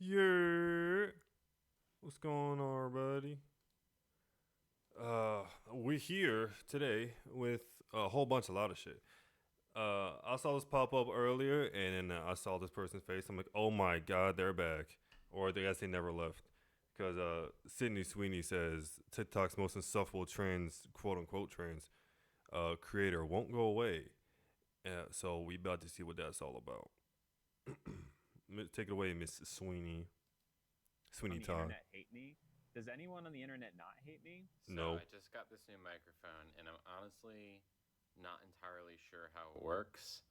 Yeah. What's going on, everybody? We're here today with a whole bunch, a lot of shit. I saw this pop up earlier, and then I saw this person's face. I'm like, oh my god, they're back, or I guess they never left. Because Sydney Sweeney says TikTok's most insufferable trans, quote unquote trans, creator won't go away. So we about to see what that's all about. Take it away, Miss Sweeney. On Sweeney the Todd. internet hate me? Does anyone on the internet not hate me? So No. I just got this new microphone, and I'm honestly not entirely sure how it works.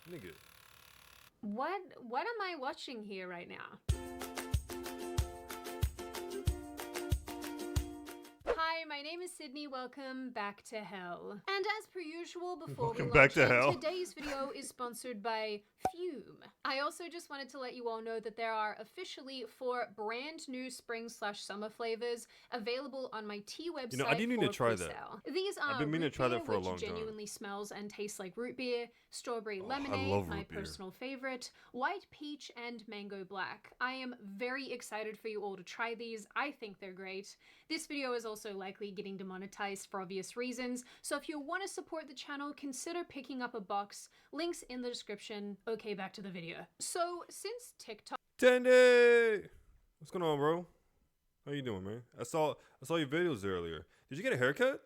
Nigga. What am I watching here right now? Hi, my name is Sydney. Welcome back to hell. And as per usual, before Welcome we back launch to in, hell. today's video is sponsored by Fume. I also just wanted to let you all know that there are officially 4 brand new spring/summer flavors available on my tea website. You know, I do need to for try that. pre-sale. These are I've been meaning root to try that beer, for a which long time. genuinely smells and tastes like root beer, strawberry Oh, I lemonade, love my root beer. personal favorite, white peach, and mango black. I am very excited for you all to try these. I think they're great. This video is also likely getting demonetized for obvious reasons, so if you want to support the channel, consider picking up a box. Links in the description. Okay, back to the video. So, since TikTok Tandy! What's going on, bro? How you doing, man? I saw your videos earlier. Did you get a haircut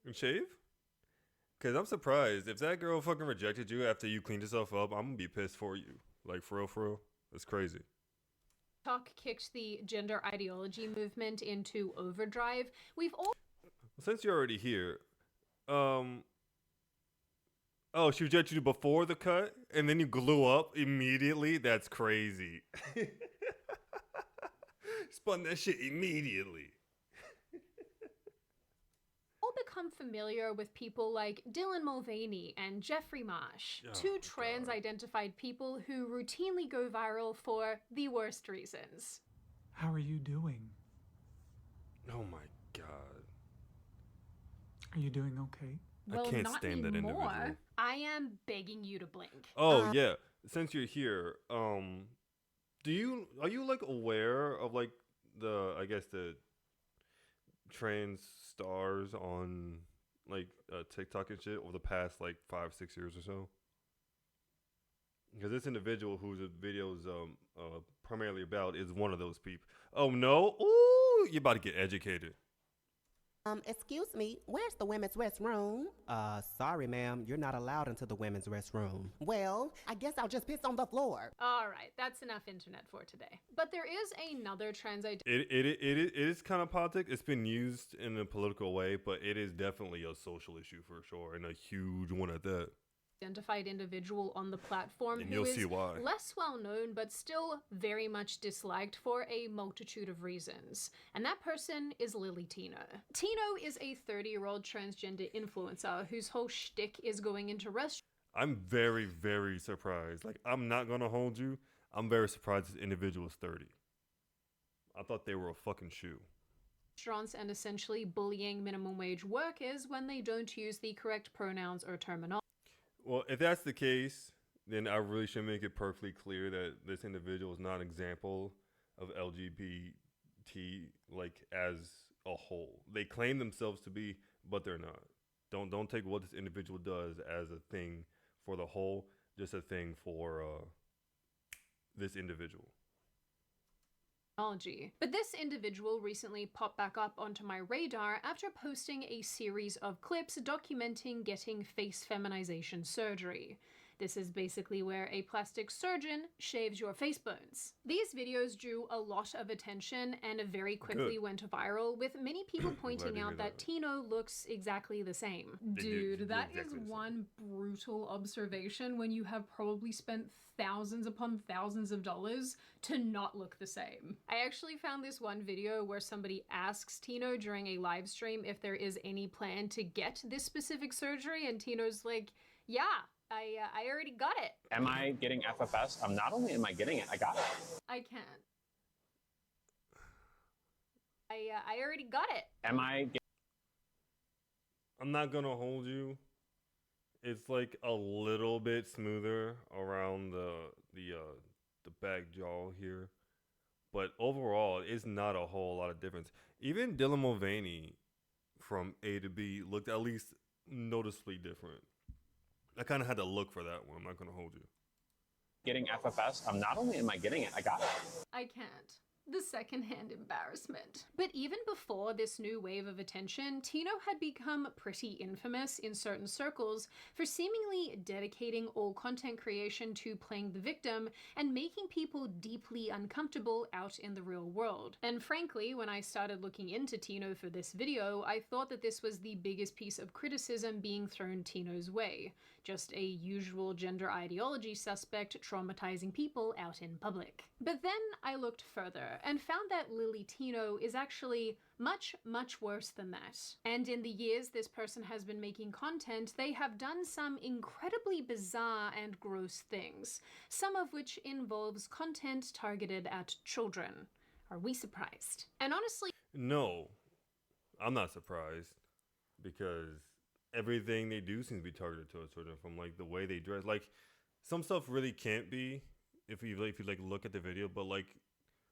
and shave? Cause I'm surprised if that girl fucking rejected you after you cleaned yourself up. I'm gonna be pissed for you. Like for real. That's crazy. kicked the gender ideology movement into overdrive, we've all Since you're already here, oh, she rejected you before the cut, and then you glue up immediately. That's crazy. Spun that shit immediately. become familiar with people like Dylan Mulvaney and Jeffrey Marsh, Oh, two God. trans-identified people who routinely go viral for the worst reasons. How are you doing? Oh my god. Are you doing okay? I Well, can't not stand that anymore. individual. I am begging you to blink. Oh yeah. Since you're here, are you like aware of like the trans stars on like TikTok and shit over the past like 5-6 years or so? Because this individual whose video is primarily about is one of those people. Oh no! Ooh, you about to get educated. Excuse me, where's the women's restroom? Sorry, ma'am, you're not allowed into the women's restroom. Well, I guess I'll just piss on the floor. All right, that's enough internet for today. But there is another It is kind of politic. It's been used in a political way, but it is definitely a social issue for sure, and a huge one at that. identified individual on the platform And who you'll is see why. less well known but still very much disliked for a multitude of reasons. And that person is Lily Tino. Tino is a 30-year-old transgender influencer whose whole shtick is going into I'm very, very surprised. Like, I'm not gonna hold you. I'm very surprised this individual is 30. I thought they were a fucking shoe. restaurants and essentially bullying minimum wage workers when they don't use the correct pronouns or terminology. Well, if that's the case, then I really should make it perfectly clear that this individual is not an example of LGBT like as a whole. They claim themselves to be, but they're not. Don't take what this individual does as a thing for the whole, just a thing for this individual. But this individual recently popped back up onto my radar after posting a series of clips documenting getting face feminization surgery. This is basically where a plastic surgeon shaves your face bones. These videos drew a lot of attention and very quickly went viral, with many people pointing to out hear that that. Tino looks exactly the same. They do Dude, that exactly is the same. one brutal observation when you have probably spent thousands upon thousands of dollars to not look the same. I actually found this one video where somebody asks Tino during a live stream if there is any plan to get this specific surgery, and Tino's like, yeah, I already got it. Am I getting FFS? Not only am I getting it, I got it. I can't. I already got it. Am I I'm not gonna hold you. It's like a little bit smoother around the back jaw here. But overall, it's not a whole lot of difference. Even Dylan Mulvaney from A to B looked at least noticeably different. I kind of had to look for that one. I'm not going to hold you. Getting FFS, not only am I getting it, I got it. I can't. The secondhand embarrassment. But even before this new wave of attention, Tino had become pretty infamous in certain circles for seemingly dedicating all content creation to playing the victim and making people deeply uncomfortable out in the real world. And frankly, when I started looking into Tino for this video, I thought that this was the biggest piece of criticism being thrown Tino's way. Just a usual gender ideology suspect traumatizing people out in public. But then I looked further and found that Lily Tino is actually much, much worse than that. And in the years this person has been making content, they have done some incredibly bizarre and gross things, some of which involves content targeted at children. Are we surprised? And honestly, No, I'm not surprised because everything they do seems to be targeted towards children, from like the way they dress. Like some stuff really can't be if you like look at the video, but like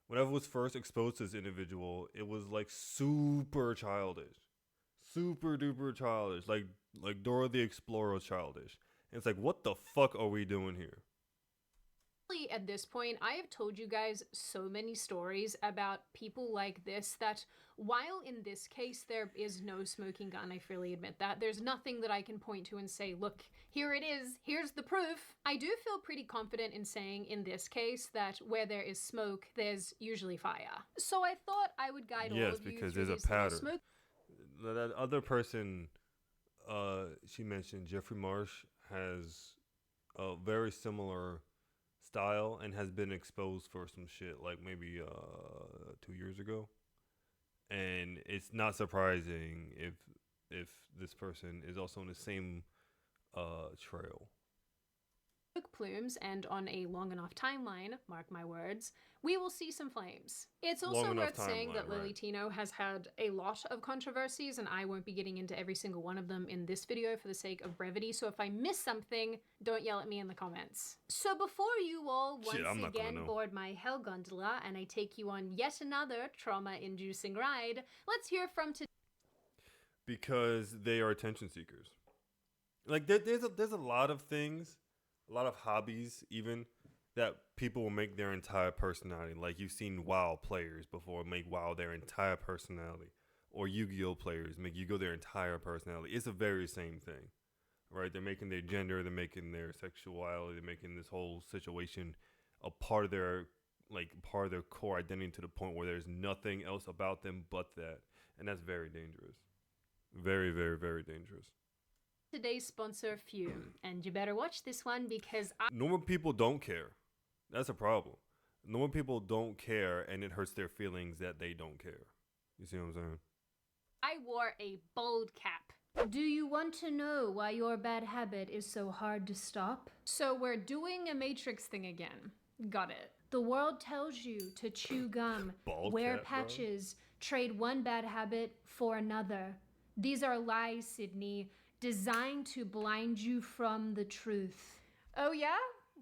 whenever it was first exposed to this individual, it was like super childish, super duper childish, like Dora the Explorer was childish. And it's like, what the fuck are we doing here? at this point, I have told you guys so many stories about people like this that while in this case there is no smoking gun, I freely admit that, there's nothing that I can point to and say, look, here it is, here's the proof. I do feel pretty confident in saying in this case that where there is smoke, there's usually fire. So I thought I would guide all Yes, of you because through there's a this little pattern. smoke. That other person, she mentioned, Jeffrey Marsh, has a very similar style and has been exposed for some shit like maybe 2 years ago. And it's not surprising if this person is also in the same trail. Plumes, and on a long enough timeline, mark my words, we will see some flames. It's also Long enough worth saying that timeline, Lily right. Tino has had a lot of controversies, and I won't be getting into every single one of them in this video for the sake of brevity, so if I miss something, don't yell at me in the comments. So before you all Shit, I'm once not gonna again know. board my hell gondola and I take you on yet another trauma-inducing ride, let's hear from Because they are attention seekers. Like there's a lot of things, a lot of hobbies even, that people will make their entire personality. Like you've seen WoW players before make WoW their entire personality, or Yu-Gi-Oh players make Yu-Gi-Oh their entire personality. It's the very same thing, right? They're making their gender, they're making their sexuality, they're making this whole situation a part of their core identity, to the point where there's nothing else about them but that, and that's very dangerous. Very, very, very dangerous. today's sponsor, Fume, and you better watch this one because Normal people don't care. That's a problem. Normal people don't care, and it hurts their feelings that they don't care. You see what I'm saying? I wore a bold cap. Do you want to know why your bad habit is so hard to stop? So we're doing a Matrix thing again. Got it. The world tells you to chew gum, Bald wear cap, bro. patches, trade one bad habit for another. These are lies, Sydney, designed to blind you from the truth. Oh yeah?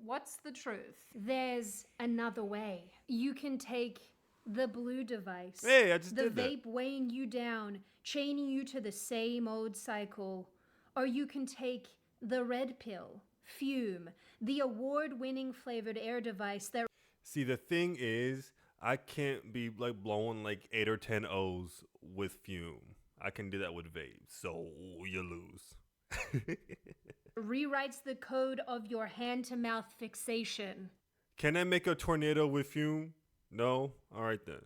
What's the truth? There's another way. You can take the blue device. Hey, I just the did that. vape weighing you down, chaining you to the same old cycle. Or you can take the red pill, Fume, the award-winning flavored air device that See, the thing is, I can't be like blowing like 8 or 10 O's with Fume. I can do that with vape, so you lose. rewrites the code of your hand-to-mouth fixation. Can I make a tornado with Fume? No? Alright then.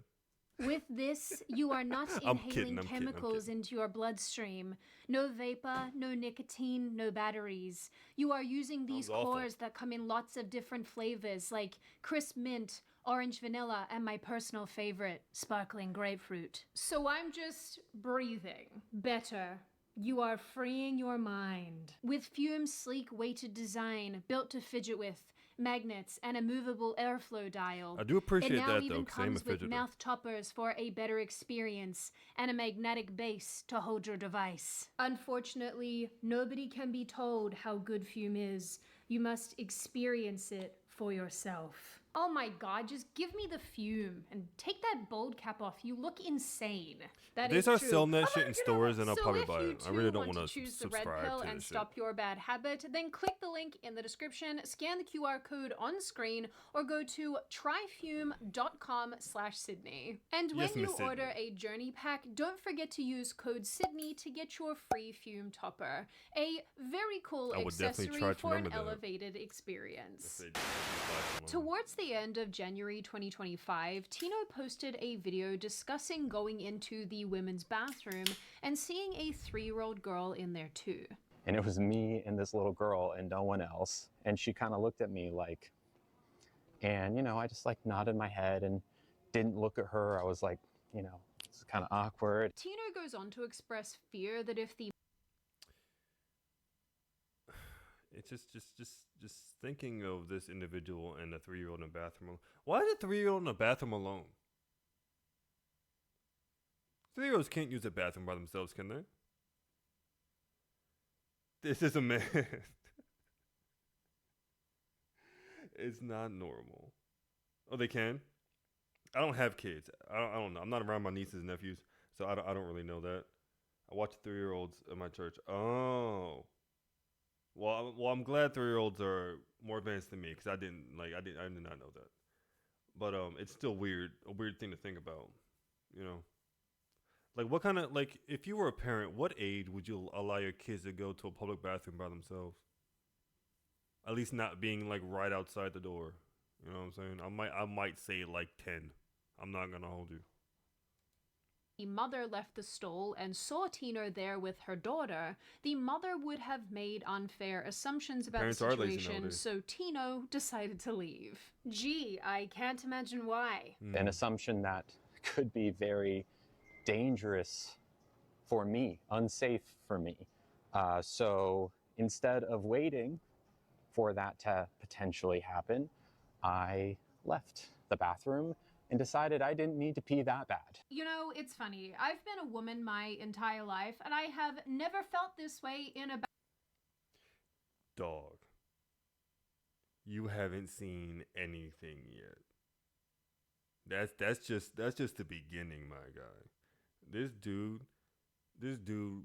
With this, you are not I'm inhaling kidding, I'm kidding, I'm chemicals kidding. into your bloodstream. No vapor, no nicotine, no batteries. You are using these Sounds awful. cores that come in lots of different flavors, like crisp mint, orange vanilla, and my personal favorite, sparkling grapefruit. So I'm just breathing better. You are freeing your mind. With Fume's sleek weighted design, built to fidget with, magnets, and a movable airflow dial. I do appreciate It now that, though, even 'cause I am a comes with fidgeter. mouth toppers for a better experience and a magnetic base to hold your device. Unfortunately, nobody can be told how good Fume is. You must experience it for yourself. Oh my god, just give me the fume and take that bold cap off. You look insane. That If they is start true. selling that I'm shit not in gonna- stores, then I'll so probably if buy you it. I really too don't want want to to choose the red subscribe pill to and this shit. stop your bad habit, then click the link in the description, scan the QR code on screen, or go to tryfume.com/Sydney. And when Yes, you Miss Sydney. order a journey pack, don't forget to use code Sydney to get your free fume topper. A very cool I would definitely accessory try to for an remember that. elevated experience. If they flash them on. Towards the end of January 2025, Tino posted a video discussing going into the women's bathroom and seeing a 3-year-old girl in there too. And it was me and this little girl and no one else. And she kind of looked at me like, and I just like nodded my head and didn't look at her. I was like, it's kind of awkward. Tino goes on to express fear that if the It's just thinking of this individual and a 3-year-old in the bathroom. Why is a 3-year-old in the bathroom alone? 3-year-olds can't use the bathroom by themselves, can they? This is a man. It's not normal. Oh, they can? I don't have kids. I don't know. I'm not around my nieces and nephews, so I don't really know that. I watch 3-year-olds at my church. Oh. Well, I'm glad 3-year-olds are more advanced than me because I did not know that. But it's still weird, a weird thing to think about, Like what kind of if you were a parent, what age would you allow your kids to go to a public bathroom by themselves? At least not being right outside the door. You know what I'm saying? I might say 10. I'm not gonna hold you. the mother left the stall and saw Tino there with her daughter, the mother would have made unfair assumptions about Parents the are lazy situation, nowadays. so Tino decided to leave. Gee, I can't imagine why. An assumption that could be very dangerous for me, unsafe for me. So instead of waiting for that to potentially happen, I left the bathroom and decided I didn't need to pee that bad. It's funny. I've been a woman my entire life, and I have never felt this way in a Dog. You haven't seen anything yet. That's just the beginning, my guy. This dude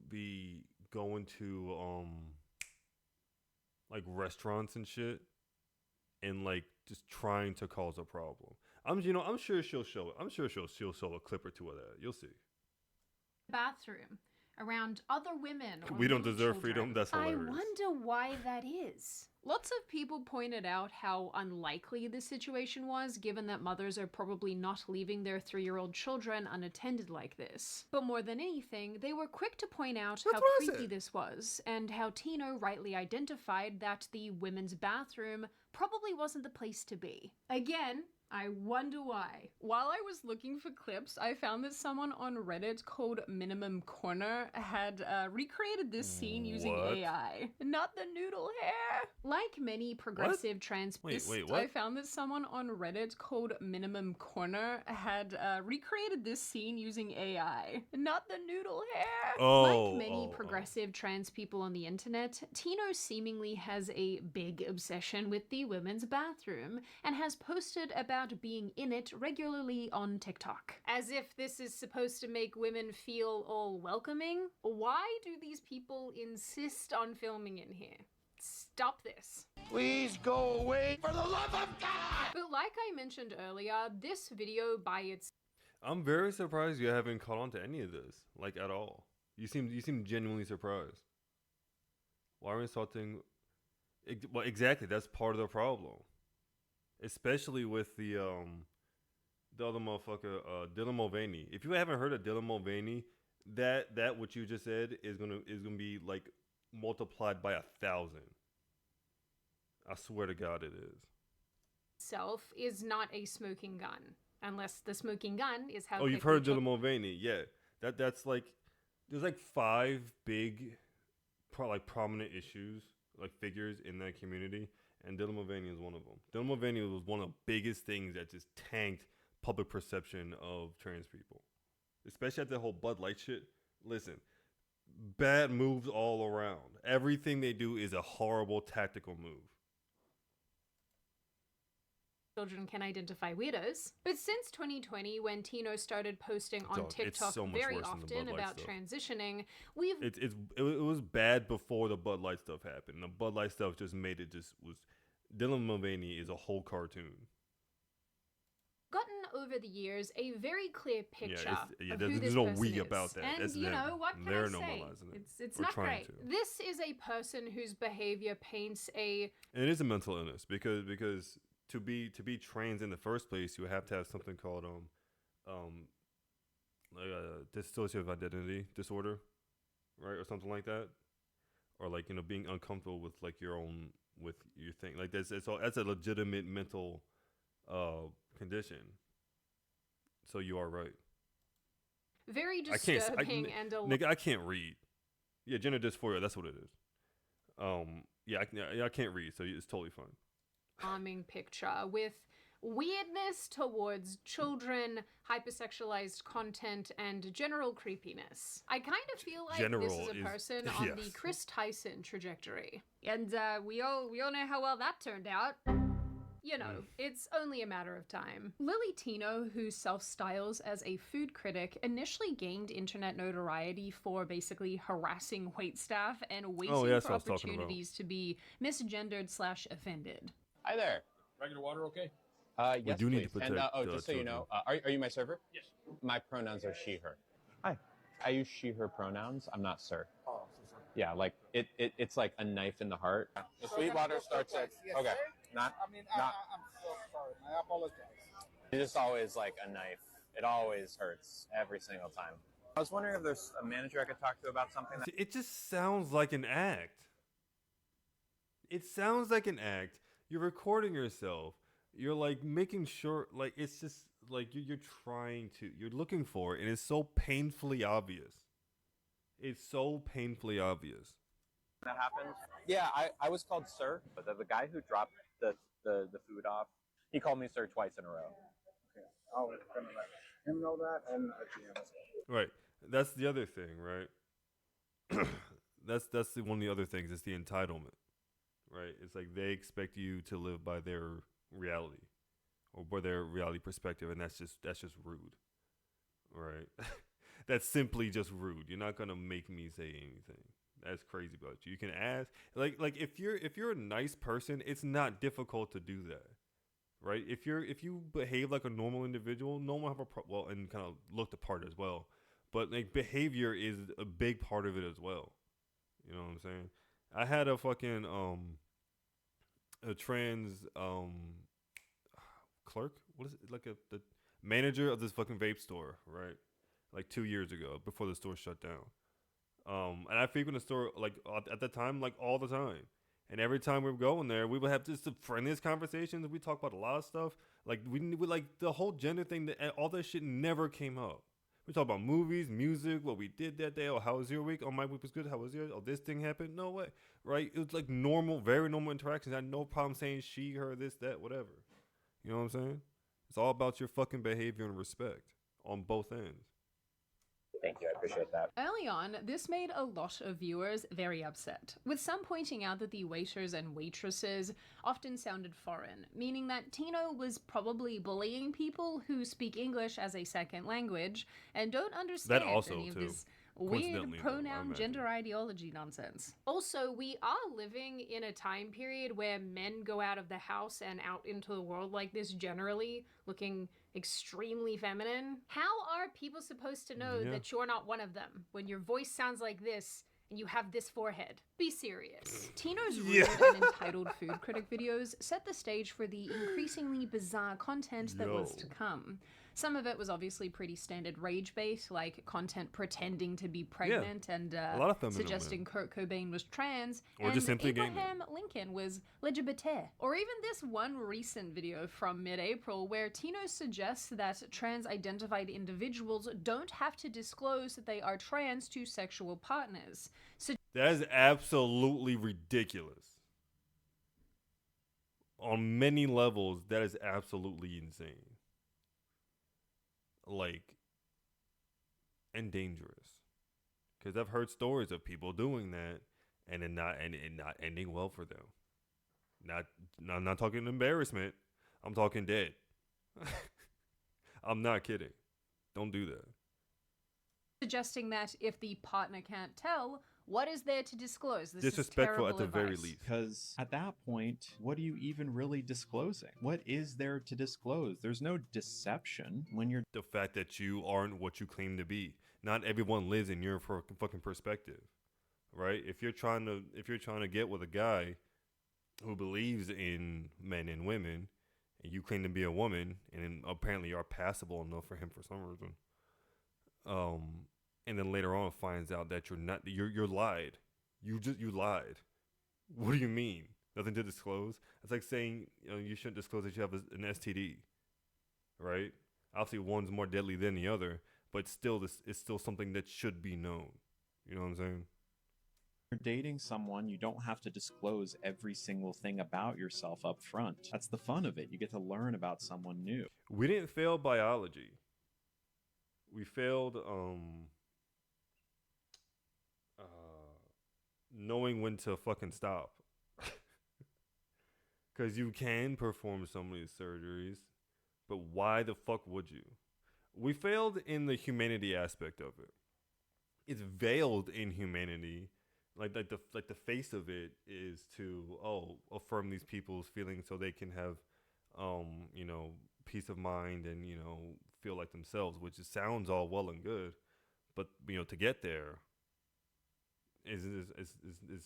be going to restaurants and shit and just trying to cause a problem. I'm sure she'll show it. I'm sure she'll show a clip or two of that. You'll see. bathroom around other women. Or We don't little deserve children. freedom? That's hilarious. I wonder why that is. Lots of people pointed out how unlikely this situation was, given that mothers are probably not leaving their 3-year-old children unattended like this. But more than anything, they were quick to point out how what I creepy said. this was, and how Tino rightly identified that the women's bathroom probably wasn't the place to be. Again, I wonder why. While I was looking for clips, I found that someone on Reddit called Minimum Corner had recreated this scene using What? AI. Not the noodle hair. Like many progressive trans Wait, I what? found that someone on Reddit called Minimum Corner had recreated this scene using AI. Not the noodle hair. Oh, Like many oh, oh. progressive trans people on the internet, Tino seemingly has a big obsession with the women's bathroom and has posted about being in it regularly on TikTok. As if this is supposed to make women feel all welcoming. Why do these people insist on filming in here? Stop this. Please go away for the love of God! But like I mentioned earlier, this video by its I'm very surprised you haven't caught on to any of this, at all. You seem genuinely surprised. Why are we insulting? Well, exactly. That's part of the problem, especially with the other motherfucker, Dylan Mulvaney. If you haven't heard of Dylan Mulvaney, that what you just said is gonna be multiplied by 1,000. I swear to God, it is. itself is not a smoking gun. Unless the smoking gun is how Oh, you've quickly heard of Dylan Mulvaney? Yeah, that's there's 5 big, prominent issues, figures in that community, and Dylan Mulvaney is one of them. Dylan Mulvaney was one of the biggest things that just tanked public perception of trans people, especially at the whole Bud Light shit. Listen, bad moves all around. Everything they do is a horrible tactical move. children can identify weirdos. But since 2020, when Tino started posting on Dog, it's TikTok so much very worse than the often Bud Light about stuff. transitioning, we've It was bad before the Bud Light stuff happened. The Bud Light stuff just made it just was. Dylan Mulvaney is a whole cartoon. gotten over the years a very clear picture of who there's this no person we is. about that. And That's you them. know what can They're I say? normalizing it. It's Or not trying great. to. This is a person whose behavior paints a And it is a mental illness because to be trans in the first place, you have to have something called like a dissociative identity disorder, right, or something like that, or like being uncomfortable with like your own with your thing. Like that's that's a legitimate mental condition. So you are right. very I can't. disturbing and a Nigga, I can't read. Yeah, gender dysphoria. That's what it is. Yeah, I can't read, so it's totally fine. alarming picture with weirdness towards children, hypersexualized content, and general creepiness. I kind of feel like this General is a is- person on the yes. Chris Tyson trajectory. And we all know how well that turned out. You know, it's only a matter of time. Lily Tino, who self-styles as a food critic, initially gained internet notoriety for basically harassing waitstaff and waiting that's for what I was talking about. opportunities to be misgendered/offended. Hi there. Regular water, okay? Yes, do need to please. And protect, just so you know, are you my server? Yes. My pronouns are she, her. Hi. I use she, her pronouns. I'm not sir. Oh, so sorry. Yeah, like it's like a knife in the heart. The sweet water starts at okay. Not I'm so sorry. I apologize. it's just always like a knife. It always hurts every single time. I was wondering if there's a manager I could talk to about something. See, it just sounds like an act. It sounds like an act. You're recording yourself. You're like making sure, like it's just like you're trying to, you're looking for it, and it's so painfully obvious. It's so painfully obvious. That happened. Yeah, I was called sir, but the guy who dropped the food off, he called me sir twice in a row. Okay. I'll let him know that and GM as well. Right. That's the other thing, right? that's one of the other things. It's the entitlement, right? It's like they expect you to live by their reality or by their reality perspective, and that's just rude, right? That's simply just rude. You're not gonna make me say anything. That's crazy about you. You can ask, like if you're a nice person, it's not difficult to do that, right? If you behave like a normal individual, no one have a and kind of look the part as well. But like behavior is a big part of it as well. You know what I'm saying? I had a fucking a trans clerk. What is it? Like the manager of this fucking vape store, right? Like 2 years ago, before the store shut down. And I frequent the store like at the time, like all the time. And every time we were going there, we would have just the friendliest conversations. We talk about a lot of stuff. Like we like the whole gender thing. All that shit never came up. We talk about movies, music, what we did that day. Oh, how was your week? Oh, my week was good. How was yours? Oh, this thing happened. No way, right? It was like normal, very normal interactions. I had no problem saying she, her, this, that, whatever. You know what I'm saying? It's all about your fucking behavior and respect on both ends. Thank you, I appreciate that. Early on, this made a lot of viewers very upset, with some pointing out that the waiters and waitresses often sounded foreign, meaning that Tino was probably bullying people who speak English as a second language and don't understand also, any of too. this weird Coincidentally, though, I pronoun imagine. gender ideology nonsense. Also, we are living in a time period where men go out of the house and out into the world like this generally, looking extremely feminine. How are people supposed to know Yeah. that you're not one of them when your voice sounds like this and you have this forehead? Be serious. Tino's rude and entitled food critic videos set the stage for the increasingly bizarre content that was to come. Some of it was obviously pretty standard rage bait, like content pretending to be pregnant and a lot of feminine suggesting Kurt Cobain was trans, Or and just simply gay men. Abraham Lincoln was LGBT. Or even this one recent video from mid-April where Tino suggests that trans-identified individuals don't have to disclose that they are trans to sexual partners. That is absolutely ridiculous. On many levels, that is absolutely insane. Like, and dangerous. Because I've heard stories of people doing that and not ending well for them. I'm not talking embarrassment. I'm talking dead. I'm not kidding. Don't do that. Suggesting that if the partner can't tell, what is there to disclose? This Disrespectful is at the advice. very least. Because at that point, what are you even really disclosing? What is there to disclose? There's no deception when you're... The fact that you aren't what you claim to be. Not everyone lives in your fucking perspective, right? If you're trying to get with a guy who believes in men and women, and you claim to be a woman, and apparently you are passable enough for him for some reason, and then later on finds out that you're not, you're lied. You lied. What do you mean? Nothing to disclose? It's like saying, you shouldn't disclose that you have an STD, right? Obviously, one's more deadly than the other, but still, this is still something that should be known. You know what I'm saying? You're dating someone, you don't have to disclose every single thing about yourself up front. That's the fun of it. You get to learn about someone new. We didn't fail biology. We failed knowing when to fucking stop. Because you can perform some of these surgeries, but why the fuck would you? We failed in the humanity aspect of it. It's veiled in humanity. Like the face of it is to affirm these people's feelings so they can have peace of mind and feel like themselves, which sounds all well and good, but to get there is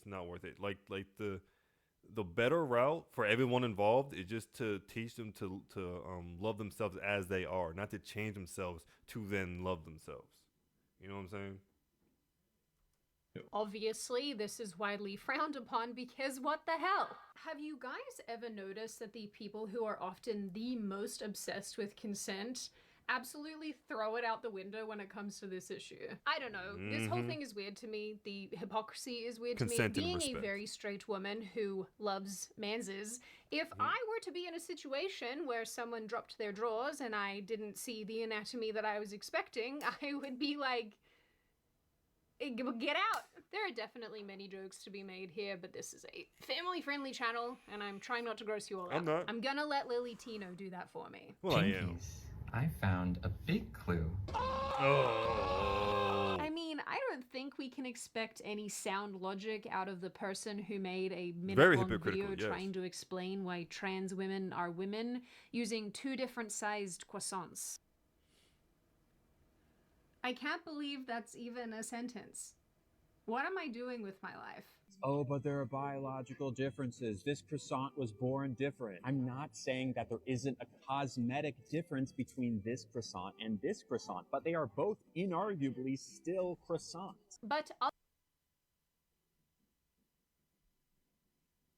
not worth it. Like the better route for everyone involved is just to teach them to love themselves as they are, not to change themselves to then love themselves. You know what I'm saying? Obviously, this is widely frowned upon because what the hell? Have you guys ever noticed that the people who are often the most obsessed with consent absolutely throw it out the window when it comes to this issue? I don't know. This whole thing is weird to me. The hypocrisy is weird Consent to me. and Being a respect. very straight woman who loves manses, if I were to be in a situation where someone dropped their drawers and I didn't see the anatomy that I was expecting, I would be like, get out! There are definitely many jokes to be made here, but this is a family-friendly channel, and I'm trying not to gross you all out. I'm not. I'm gonna let Lily Tino do that for me. Well, I am. I found a big clue. Oh. I mean, I don't think we can expect any sound logic out of the person who made a Very minute-long hypocritical, video yes. trying to explain why trans women are women using 2 different sized croissants. I can't believe that's even a sentence. What am I doing with my life? Oh, but there are biological differences. This croissant was born different. I'm not saying that there isn't a cosmetic difference between this croissant and this croissant, but they are both inarguably still croissants. But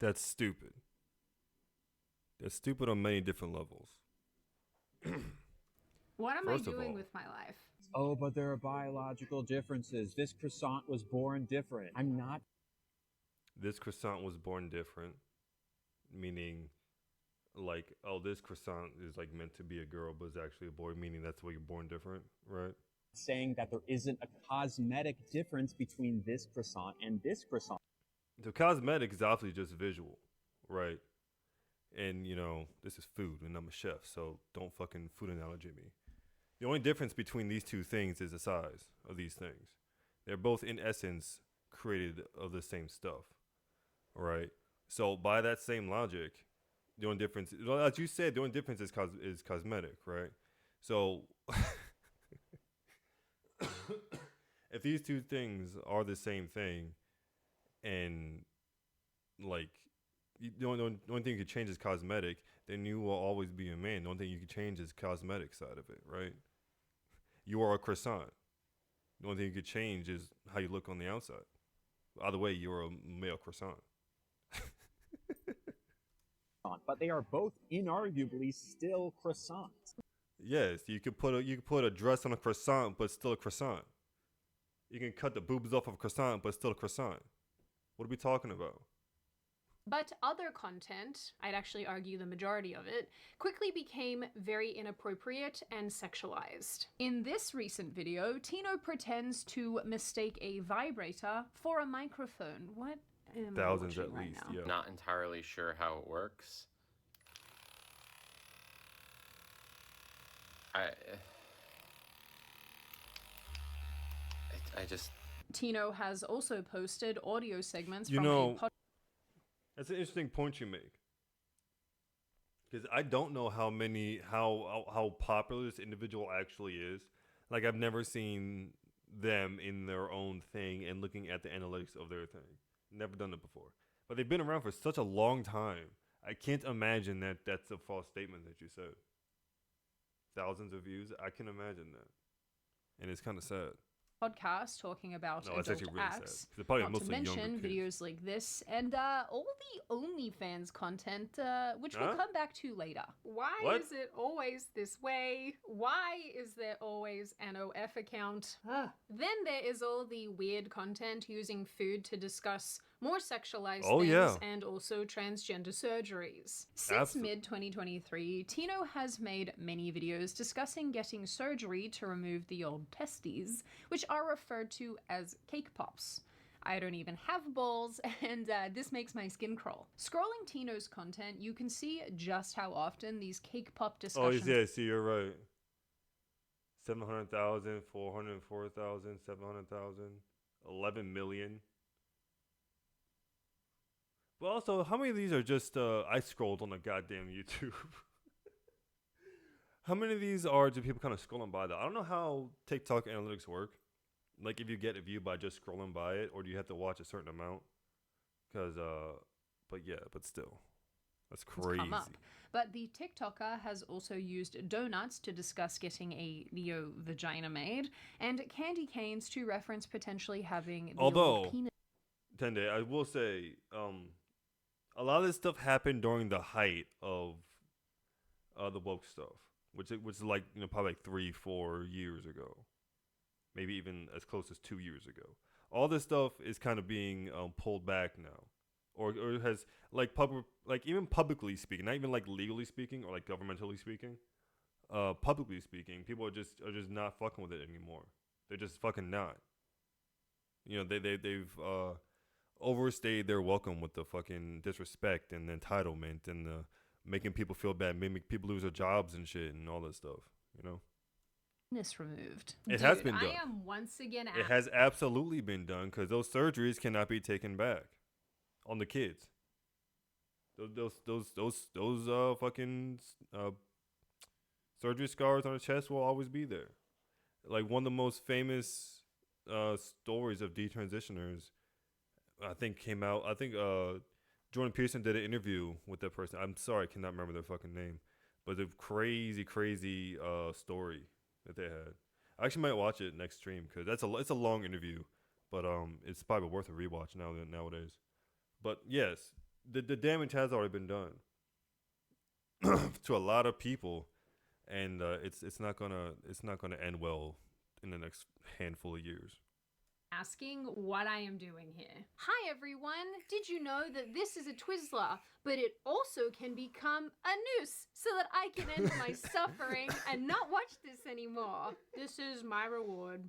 That's stupid. That's stupid on many different levels. what am First I of doing all- with my life? Oh, but there are biological differences. This croissant was born different. I'm not. This croissant was born different, meaning like, oh, this croissant is like meant to be a girl, but it's actually a boy, meaning that's why you're born different, right? Saying that there isn't a cosmetic difference between this croissant and this croissant. The cosmetic is obviously just visual, right? And this is food, and I'm a chef, so don't fucking food analogy me. The only difference between these two things is the size of these things. They're both, in essence, created of the same stuff, right? So by that same logic, the only difference, as you said, the only difference is cosmetic, right? So if these two things are the same thing, and like the only thing you could change is cosmetic, then you will always be a man. The only thing you can change is cosmetic side of it, right? You are a croissant. The only thing you could change is how you look on the outside. Either way, you're a male croissant. But they are both inarguably still croissants. Yes, you could put a dress on a croissant, but still a croissant. You can cut the boobs off of a croissant, but still a croissant. What are we talking about? But other content, I'd actually argue the majority of it, quickly became very inappropriate and sexualized. In this recent video, Tino pretends to mistake a vibrator for a microphone. What am Thousands I at watching least, right now? yeah. Not entirely sure how it works. I just. Tino has also posted audio segments You from know, a that's an interesting point you make. Because I don't know how popular this individual actually is. Like, I've never seen them in their own thing and looking at the analytics of their thing. Never done it before. But they've been around for such a long time. I can't imagine that that's a false statement that you said. Thousands of views. I can imagine that. And it's kind of sad. podcast talking about No, it's adult actually really acts, sad. They're probably not to mostly younger mention kids. videos like this and all the OnlyFans content, which we'll come back to later. Why What? is it always this way? Why is there always an OF account? Then there is all the weird content using food to discuss more sexualized things and also transgender surgeries. Since mid-2023, Tino has made many videos discussing getting surgery to remove the old testes, which are referred to as cake pops. I don't even have balls, and this makes my skin crawl. Scrolling Tino's content, you can see just how often these cake pop discussions... Oh, yeah, see, you're right. 700,000, 404,000, 700,000, 11 million. But also, how many of these are just, I scrolled on the goddamn YouTube. How many of these are just people kind of scrolling by that? I don't know how TikTok analytics work. Like, if you get a view by just scrolling by it, or do you have to watch a certain amount? Because, but still. That's crazy. Come up. But the TikToker has also used donuts to discuss getting a Leo vagina made, and candy canes to reference potentially having the old penis. Tende, I will say, a lot of this stuff happened during the height of the woke stuff, which is like, probably like 3-4 years ago, maybe even as close as 2 years ago. All this stuff is kind of being pulled back now, or has even publicly speaking, not even like legally speaking or like governmentally speaking, publicly speaking, people are just not fucking with it anymore. They're just fucking not. They've overstayed their welcome with the fucking disrespect and the entitlement and the making people feel bad, making people lose their jobs and shit and all that stuff, Penis removed. It has been done. I am once again It has absolutely been done, because those surgeries cannot be taken back on the kids. Those fucking surgery scars on the chest will always be there. Like, one of the most famous stories of detransitioners, I think, came out. I think Jordan Peterson did an interview with that person. I'm sorry, I cannot remember their fucking name, but the crazy story that they had. I actually might watch it next stream, because it's a long interview, but it's probably worth a rewatch nowadays. But yes, the damage has already been done to a lot of people, and it's not gonna end well in the next handful of years. Asking what I am doing here. Hi everyone! Did you know that this is a Twizzler, but it also can become a noose so that I can end my suffering and not watch this anymore? This is my reward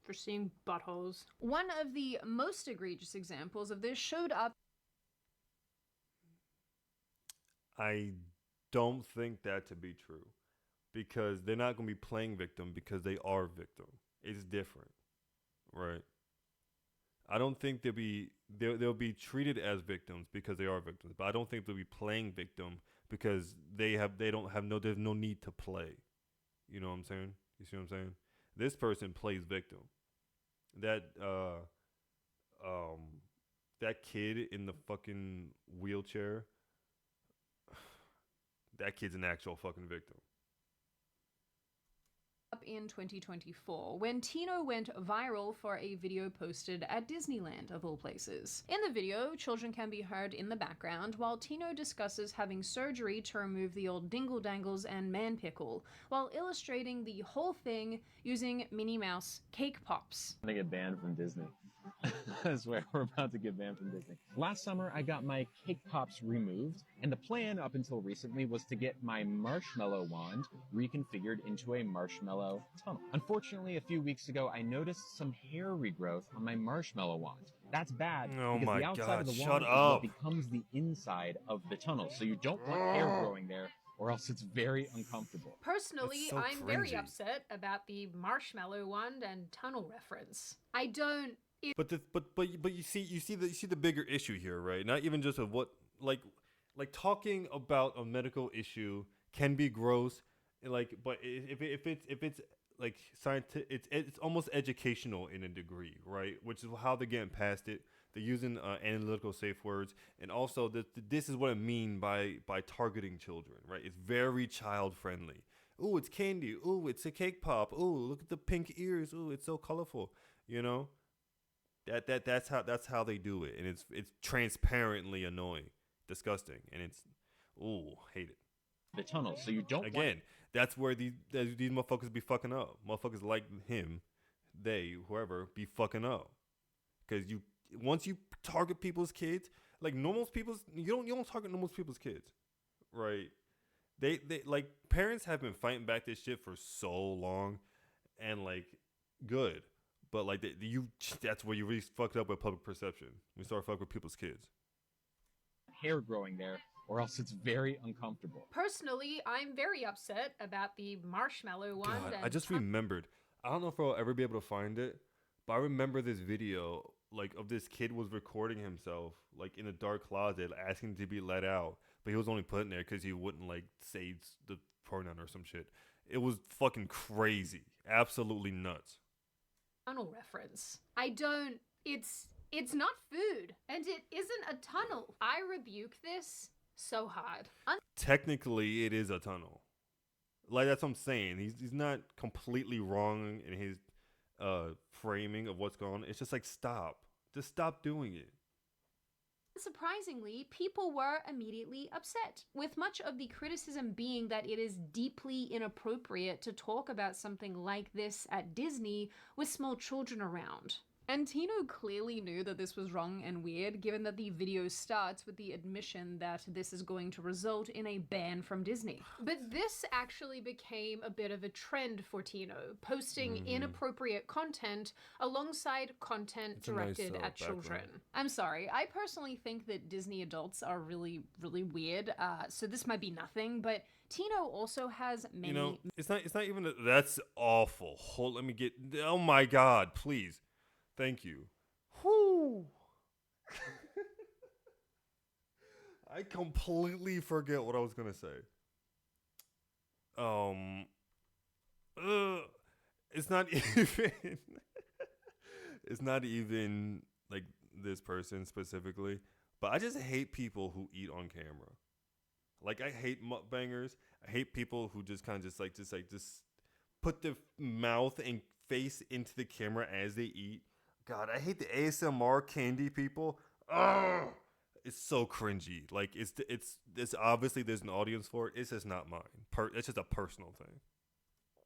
for seeing buttholes. One of the most egregious examples of this showed up. I don't think that to be true, because they're not going to be playing victim because they are victim. It's different. Right. I don't think they'll be treated as victims because they are victims, but I don't think they'll be playing victim because there's no need to play. You know what I'm saying? You see what I'm saying? This person plays victim. That kid in the fucking wheelchair, that kid's an actual fucking victim. Up in 2024, when Tino went viral for a video posted at Disneyland, of all places. In the video, children can be heard in the background while Tino discusses having surgery to remove the old dingle dangles and man pickle, while illustrating the whole thing using Minnie Mouse cake pops. I'm gonna get banned from Disney. I swear, we're about to get banned from Disney. Last summer, I got my cake pops removed, and the plan up until recently was to get my marshmallow wand reconfigured into a marshmallow tunnel. Unfortunately, a few weeks ago, I noticed some hair regrowth on my marshmallow wand. That's bad, because the outside of the wand is what becomes the inside of the tunnel, so you don't want hair growing there or else it's very uncomfortable. Personally, so I'm very cringy. upset about the marshmallow wand and tunnel reference. I don't. But you see the bigger issue here, right? Not even just of what like talking about a medical issue can be gross, but if it's like scientific, it's almost educational in a degree, right? Which is how they're getting past it. They're using analytical safe words, and also this is what I mean by targeting children, right? It's very child friendly. Ooh, it's candy. Ooh, it's a cake pop. Ooh, look at the pink ears. Ooh, it's so colorful. You know, that's how they do it, and it's transparently annoying, disgusting, and it's hate it. The tunnel, so you don't Again, that's where these motherfuckers be fucking up. Motherfuckers like him, whoever, be fucking up. Because once you target people's kids, like you don't target normal people's kids, right? They like parents have been fighting back this shit for so long, and like good, but like that's where you really fucked up with public perception. We start fucking with people's kids. hair growing there, or else it's very uncomfortable. Personally, I'm very upset about the marshmallow wand. God, and I just remembered. I don't know if I'll ever be able to find it, but I remember this video like of this kid was recording himself like in a dark closet, asking to be let out, but he was only put in there because he wouldn't like say the pronoun or some shit. It was fucking crazy, absolutely nuts. Tunnel reference. I don't. It's not food, and it isn't a tunnel. I rebuke this so hard. Technically, it is a tunnel. Like that's what I'm saying. He's not completely wrong in his framing of what's going on. It's just like just stop doing it. Surprisingly, people were immediately upset, with much of the criticism being that it is deeply inappropriate to talk about something like this at Disney with small children around. And Tino clearly knew that this was wrong and weird, given that the video starts with the admission that this is going to result in a ban from Disney. But this actually became a bit of a trend for Tino, posting inappropriate content alongside content directed at children. I'm sorry, I personally think that Disney adults are really, really weird, so this might be nothing, but Tino also has many... You know, it's not even... That's awful. Let me get... Oh my God, please. Thank you. Whoo! I completely forget what I was gonna say. It's not even. It's not even like this person specifically, but I just hate people who eat on camera. Like I hate mukbangers. I hate people who just kind of just put their mouth and face into the camera as they eat. God, I hate the ASMR candy people. Ugh! It's so cringy. Like it's obviously there's an audience for it. It's just not mine. It's just a personal thing.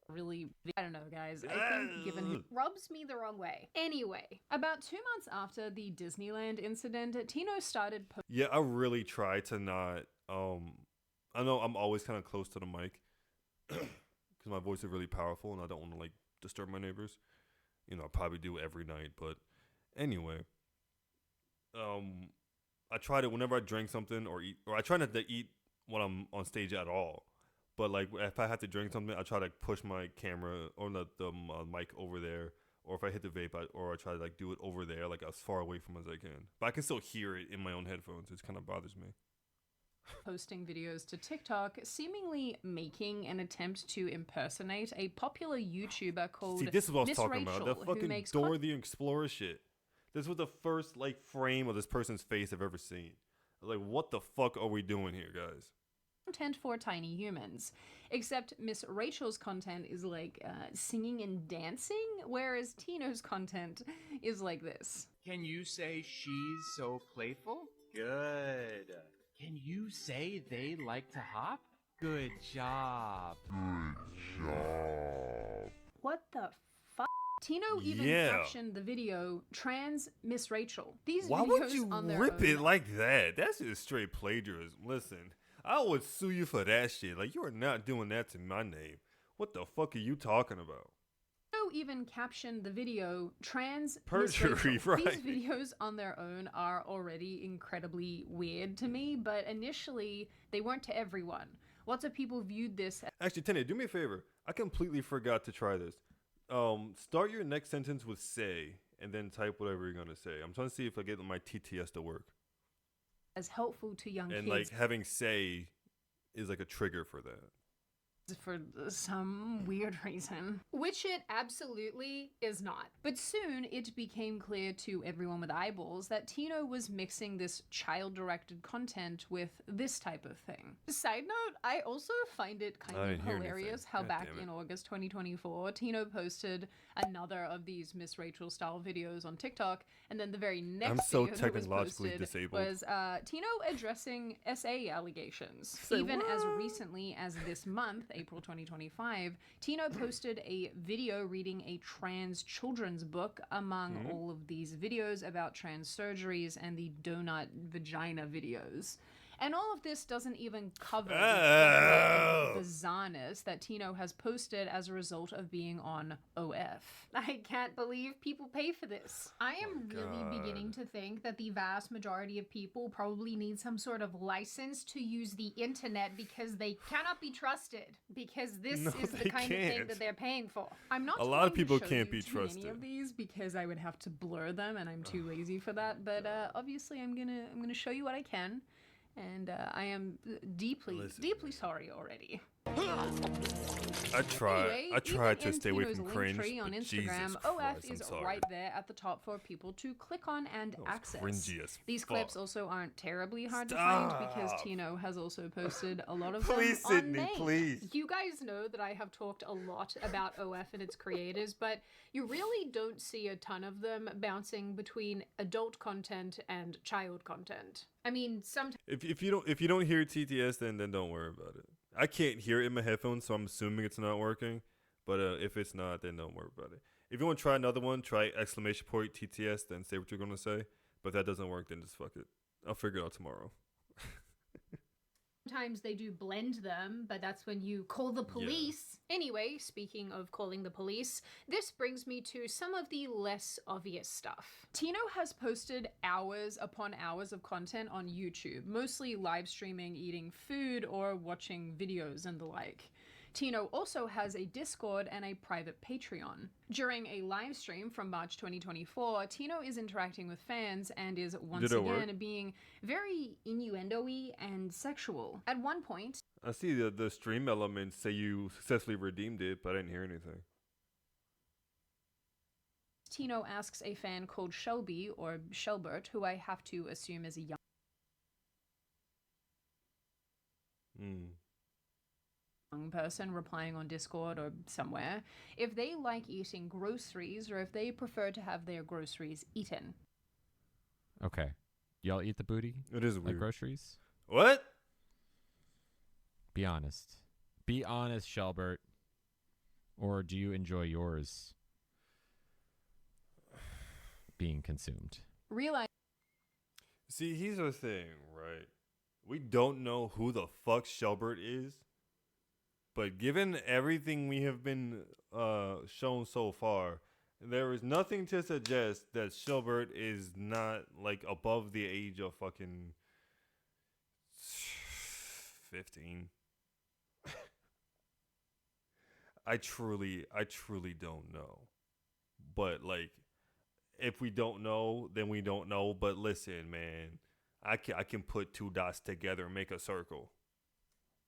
Really, I don't know, guys. I think given who rubs me the wrong way. Anyway, about 2 months after the Disneyland incident, Tino started. Yeah, I really try to not. I know I'm always kind of close to the mic because my voice is really powerful, and I don't want to like disturb my neighbors. You know, I probably do every night, but anyway, I try to whenever I drink something or eat, or I try not to eat when I'm on stage at all. But like if I have to drink something, I try to push my camera or the mic over there, or if I hit the vape, I try to like do it over there, like as far away from as I can. But I can still hear it in my own headphones. It kind of bothers me. Posting videos to TikTok, seemingly making an attempt to impersonate a popular YouTuber called See, this is what I was Miss talking Rachel, about. The fucking makes Dora the Explorer shit. This was the first like frame of this person's face I've ever seen. Like, what the fuck are we doing here, guys? Content for tiny humans, except Miss Rachel's content is like singing and dancing, whereas Tino's content is like this. Can you say she's so playful? Good. Can you say they like to hop? Good job. Good job. What the fuck? Tino even captioned the video "Trans Miss Rachel." These Why videos would you on their rip own it like that? That's just straight plagiarism. Listen, I would sue you for that shit. Like, you are not doing that to my name. What the fuck are you talking about? even captioned the video "Trans Perjury," right? These videos on their own are already incredibly weird to me, but initially they weren't to everyone. Lots of people viewed this. Actually, Tene, do me a favor. I completely forgot to try this. Start your next sentence with "say" and then type whatever you're gonna say. I'm trying to see if I get my TTS to work. As helpful to young and kids. like having "say" is like a trigger for that. For some weird reason, which it absolutely is not. But soon it became clear to everyone with eyeballs that Tino was mixing this child-directed content with this type of thing. Side note, I also find it kind of hilarious how back in August 2024, Tino posted another of these Miss Rachel style videos on TikTok, and then the very next video that was posted was Tino addressing SA allegations. Even as recently as this month, April 2025, Tino posted a video reading a trans children's book among all of these videos about trans surgeries and the donut vagina videos. And all of this doesn't even cover the bizarreness that Tino has posted as a result of being on OF. I can't believe people pay for this. I am really beginning to think that the vast majority of people probably need some sort of license to use the internet because they cannot be trusted. Because this is the kind of thing that they're paying for. I'm not. A lot of people can't be trusted. Any of these because I would have to blur them, and I'm too lazy for that. But obviously, I'm gonna show you what I can. And I am deeply sorry already. I tried to stay away Tino's from cringe, on but Instagram, Jesus OF Christ, is I'm sorry. right there at the top for people to click on and access. Cringy as These fuck. clips also aren't terribly hard to find because Tino has also posted a lot of them on Sydney, May. please. You guys know that I have talked a lot about OF and its creators, but you really don't see a ton of them bouncing between adult content and child content. I mean, sometimes If you don't hear TTS, then don't worry about it. I can't hear it in my headphones, so I'm assuming it's not working. But if it's not, then don't worry about it. If you want to try another one, try exclamation point TTS, then say what you're gonna say. But if that doesn't work, then just fuck it. I'll figure it out tomorrow. sometimes they do blend them, but that's when you call the police. Yeah. Anyway, speaking of calling the police, this brings me to some of the less obvious stuff. Tino has posted hours upon hours of content on YouTube, mostly live streaming, eating food, or watching videos and the like. Tino also has a Discord and a private Patreon. During a live stream from March 2024, Tino is interacting with fans and is once again being very innuendo-y and sexual. At one point, I see the stream elements say you successfully redeemed it, but I didn't hear anything. Tino asks a fan called Shelby, or Shelbert, who I have to assume is a young person replying on Discord or somewhere, if they like eating groceries or if they prefer to have their groceries eaten. Okay. Y'all eat the booty? It is like weird. Groceries? What? Be honest. Be honest, Shelbert. Or do you enjoy yours being consumed? Realize. See, here's the thing, right? We don't know who the fuck Shelbert is. But given everything we have been shown so far, there is nothing to suggest that Shelbert is not like above the age of fucking 15. I truly don't know. But like, if we don't know, then we don't know. But listen, man, I can put two dots together and make a circle.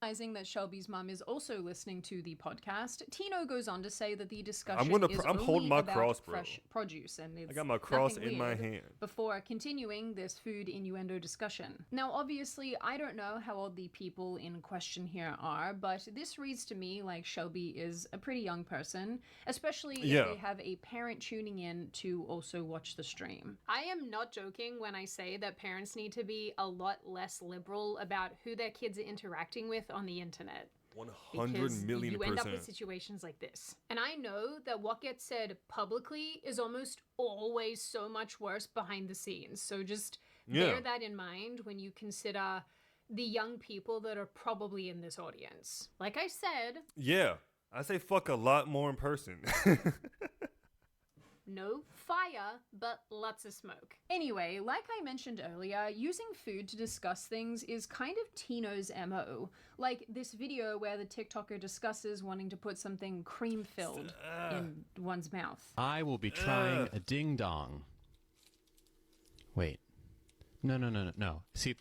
Realizing that Shelby's mum is also listening to the podcast, Tino goes on to say that the discussion I'm holding my cross, bro. Fresh produce, and it's I got my cross in my hand. Before continuing this food innuendo discussion. Now, obviously, I don't know how old the people in question here are, but this reads to me like Shelby is a pretty young person, especially if they have a parent tuning in to also watch the stream. I am not joking when I say that parents need to be a lot less liberal about who their kids are interacting with on the internet. 100 million%. You end up with situations like this. And I know that what gets said publicly is almost always so much worse behind the scenes. So just bear that in mind when you consider the young people that are probably in this audience. Like I said... Yeah, I say fuck a lot more in person. No fire, but lots of smoke. Anyway, like I mentioned earlier, using food to discuss things is kind of Tino's MO. Like this video where the TikToker discusses wanting to put something cream-filled in one's mouth. I will be trying a ding dong. Wait. No. See,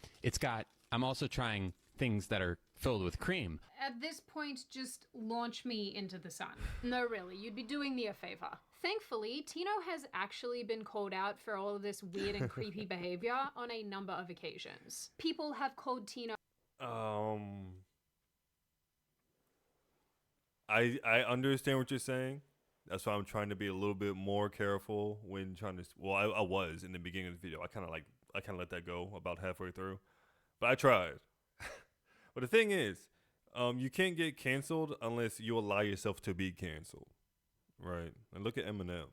I'm also trying things that are filled with cream. At this point, just launch me into the sun. No, really, you'd be doing me a favor. Thankfully, Tino has actually been called out for all of this weird and creepy behavior on a number of occasions. People have called Tino... I understand what you're saying. That's why I'm trying to be a little bit more careful when trying to... Well, I was in the beginning of the video. I kind of let that go about halfway through. But I tried. But the thing is, you can't get canceled unless you allow yourself to be canceled. Right? And look at Eminem.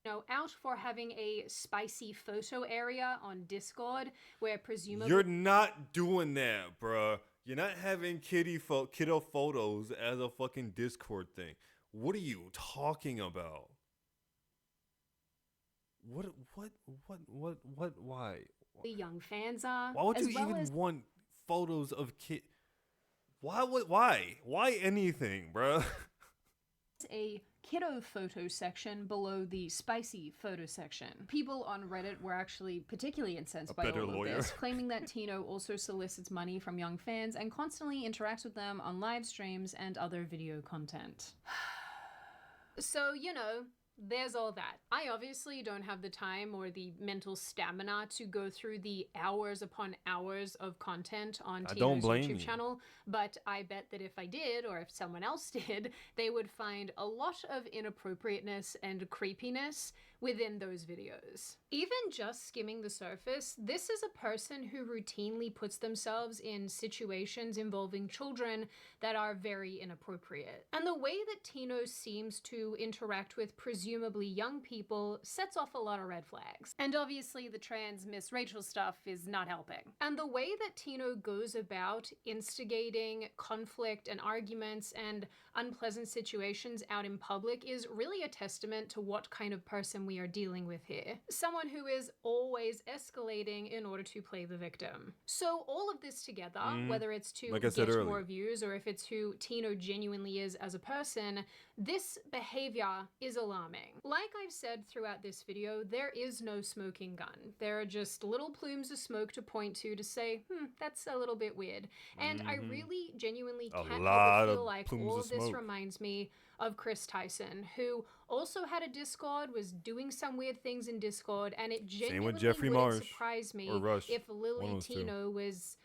Out for having a spicy photo area on Discord where presumably... You're not doing that, bruh. You're not having kiddo photos as a fucking Discord thing. What are you talking about? Why? The young fans are. Why would you even want photos of kid? Why anything, bruh? A kiddo photo section below the spicy photo section. People on Reddit were actually particularly incensed by all of this, claiming that Tino also solicits money from young fans and constantly interacts with them on live streams and other video content. So, there's all that. I obviously don't have the time or the mental stamina to go through the hours upon hours of content on Tino's YouTube channel, but I bet that if I did, or if someone else did, they would find a lot of inappropriateness and creepiness within those videos. Even just skimming the surface, this is a person who routinely puts themselves in situations involving children that are very inappropriate. And the way that Tino seems to interact with presumably young people sets off a lot of red flags. And obviously the trans Miss Rachel stuff is not helping. And the way that Tino goes about instigating conflict and arguments and unpleasant situations out in public is really a testament to what kind of person we are dealing with here. Someone who is always escalating in order to play the victim. So all of this together, whether it's to get more views or if it's who Tino genuinely is as a person, this behavior is alarming. Like I've said throughout this video, there is no smoking gun. There are just little plumes of smoke to point to say, that's a little bit weird. And I really genuinely can't help but feel like all of this reminds me of Chris Tyson, who also had a Discord, was doing some weird things in Discord, and it genuinely wouldn't surprise me if Lily Tino was,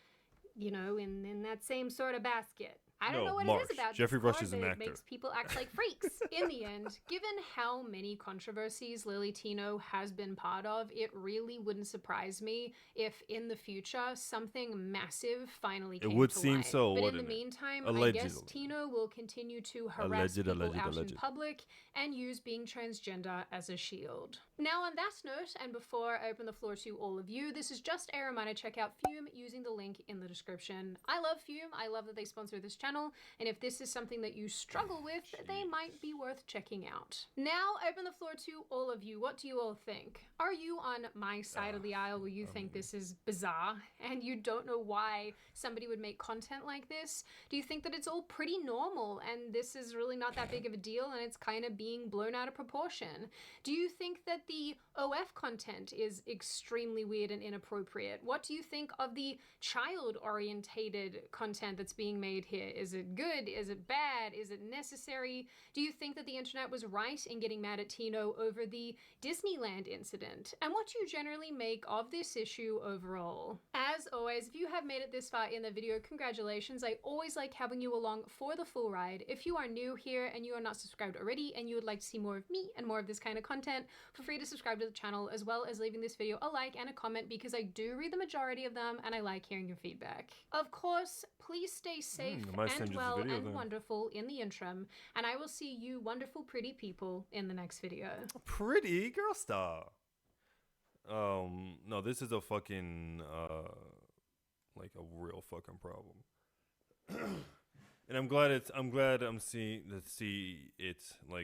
in that same sort of basket. I don't know what it is about Jeffrey Discord Rush is an that actor. It makes people act like freaks. In the end, given how many controversies Lily Tino has been part of, it really wouldn't surprise me if in the future something massive finally came to light. It would seem so, but wouldn't in the it? meantime, Allegedly. I guess Tino will continue to harass people out in public and use being transgender as a shield. Now on that note, and before I open the floor to all of you, this is just a reminder to check out Fume using the link in the description. I love Fume. I love that they sponsor this channel, and if this is something that you struggle with, they might be worth checking out. Now, open the floor to all of you. What do you all think? Are you on my side of the aisle where you think this is bizarre and you don't know why somebody would make content like this? Do you think that it's all pretty normal and this is really not that big of a deal and it's kind of being blown out of proportion? Do you think that the OF content is extremely weird and inappropriate? What do you think of the child-orientated content that's being made here? Is it good? Is it bad? Is it necessary? Do you think that the internet was right in getting mad at Tino over the Disneyland incident? And what do you generally make of this issue overall? As always, if you have made it this far in the video, congratulations. I always like having you along for the full ride. If you are new here and you are not subscribed already and you would like to see more of me and more of this kind of content, feel free to subscribe to the channel as well as leaving this video a like and a comment because I do read the majority of them and I like hearing your feedback. Of course, please stay safe and well and wonderful in the interim, and I will see you wonderful pretty people in the next video. Pretty? Girl, stop. No, this is a fucking, like a real fucking problem. And I'm glad I'm seeing to see it like